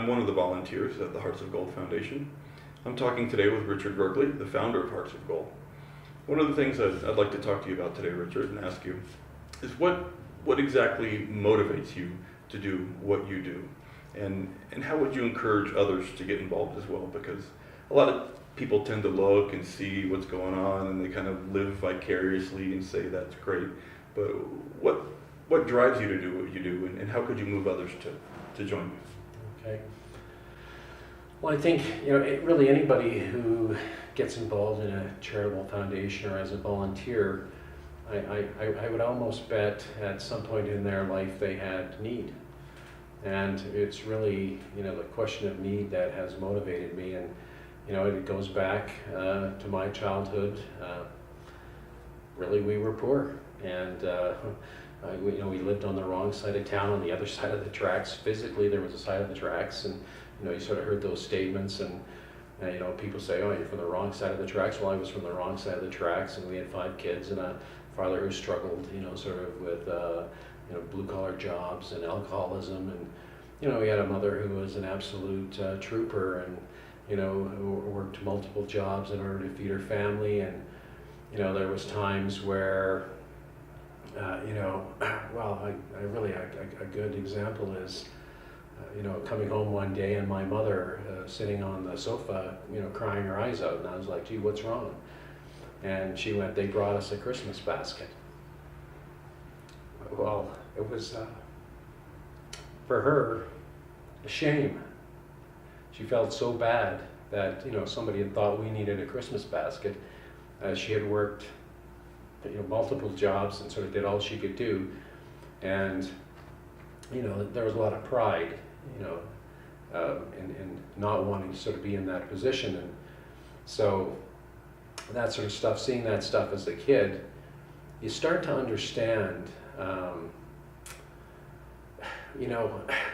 I'm one of the volunteers at the Hearts of Gold Foundation. I'm talking today with Richard Verkley, the founder of Hearts of Gold. One of the things I'd like to talk to you about today, Richard, and ask you is what exactly motivates you to do what you do? And how would you encourage others to get involved as well? Because a lot of people tend to look and see what's going on and they kind of live vicariously and say that's great. But what drives you to do what you do, and how could you move others to join you? Okay. Well, I think really anybody who gets involved in a charitable foundation or as a volunteer, I would almost bet at some point in their life they had need. And it's really, the question of need that has motivated me. And, it goes back to my childhood. Really, we were poor. And, we lived on the wrong side of town, on the other side of the tracks. Physically, there was a side of the tracks. And, you sort of heard those statements. And, people say, oh, you're from the wrong side of the tracks. Well, I was from the wrong side of the tracks. And we had 5 kids and a father who struggled, sort of with blue-collar jobs and alcoholism, and we had a mother who was an absolute trooper, and who worked multiple jobs in order to feed her family. And there was times where well, I really a good example is coming home one day and my mother sitting on the sofa crying her eyes out, and I was like, gee, what's wrong? And she went, they brought us a Christmas basket. Well, it was, for her, a shame. She felt so bad that, somebody had thought we needed a Christmas basket. She had worked, multiple jobs and sort of did all she could do. And, there was a lot of pride, in not wanting to sort of be in that position. And so that sort of stuff, seeing that stuff as a kid, you start to understand,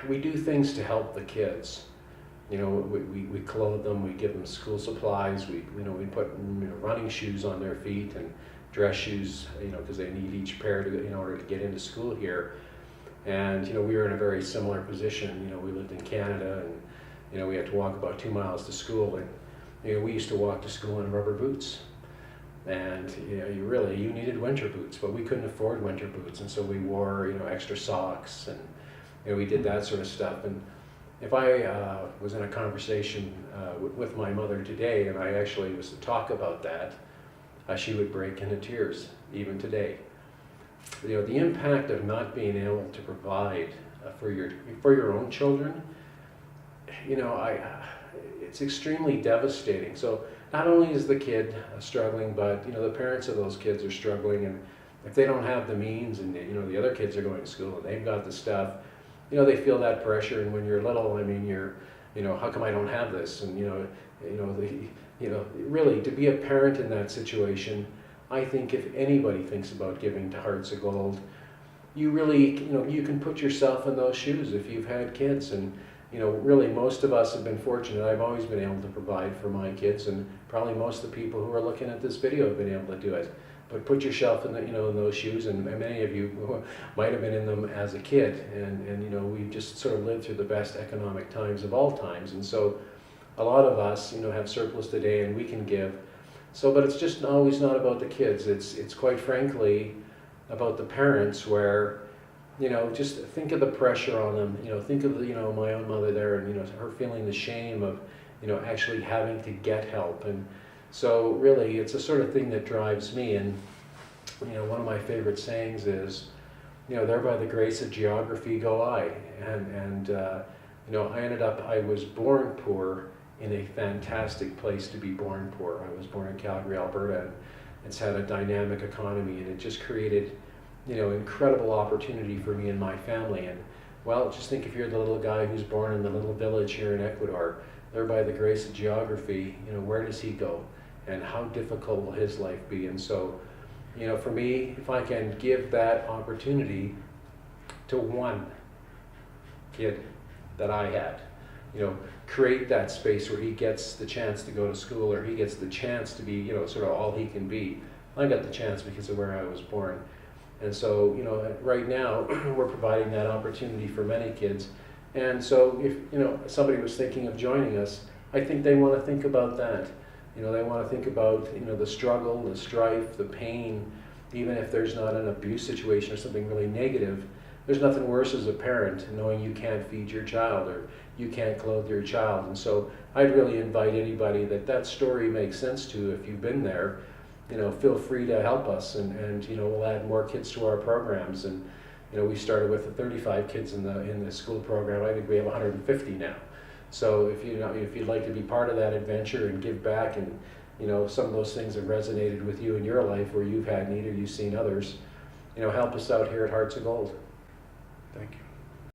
we do things to help the kids. We clothe them, we give them school supplies, we put running shoes on their feet and dress shoes, because they need each pair in order to get into school here. And we were in a very similar position. We lived in Canada, and we had to walk about 2 miles to school, and we used to walk to school in rubber boots. And you needed winter boots, but we couldn't afford winter boots, and so we wore extra socks, and we did that sort of stuff. And if I was in a conversation with my mother today, and I actually was to talk about that, she would break into tears, even today. The impact of not being able to provide for your own children, it's extremely devastating. So not only is the kid struggling, but the parents of those kids are struggling, and if they don't have the means, and the other kids are going to school and they've got the stuff, they feel that pressure. And when you're little, you're, how come I don't have this? And really, to be a parent in that situation, I think if anybody thinks about giving to Hearts of Gold, you really, you can put yourself in those shoes if you've had kids. And really, most of us have been fortunate. I've always been able to provide for my kids, and probably most of the people who are looking at this video have been able to do it. But put yourself in in those shoes, and many of you might have been in them as a kid. And we've just sort of lived through the best economic times of all times. And so a lot of us, have surplus today, and we can give. So, but it's just always not about the kids. It's quite frankly about the parents, where just think of the pressure on them. Think of my own mother there, and her feeling the shame of actually having to get help. And so really, it's a sort of thing that drives me. And one of my favorite sayings is, there by the grace of geography go I. And I was born poor in a fantastic place to be born poor. I was born in Calgary, Alberta, and it's had a dynamic economy, and it just created incredible opportunity for me and my family. And well, just think if you're the little guy who's born in the little village here in Ecuador, there by the grace of geography, where does he go? And how difficult will his life be? And so, for me, if I can give that opportunity to one kid that I had, create that space where he gets the chance to go to school, or he gets the chance to be, sort of all he can be. I got the chance because of where I was born. And so, right now, we're providing that opportunity for many kids. And so if somebody was thinking of joining us, I think they want to think about that. They want to think about the struggle, the strife, the pain. Even if there's not an abuse situation or something really negative, there's nothing worse as a parent knowing you can't feed your child or you can't clothe your child. And so I'd really invite anybody that story makes sense to. If you've been there, feel free to help us, and we'll add more kids to our programs. And we started with 35 kids in the school program. I think we have 150 now. So if you'd like to be part of that adventure and give back, and some of those things have resonated with you in your life where you've had need or you've seen others, help us out here at Hearts of Gold. Thank you.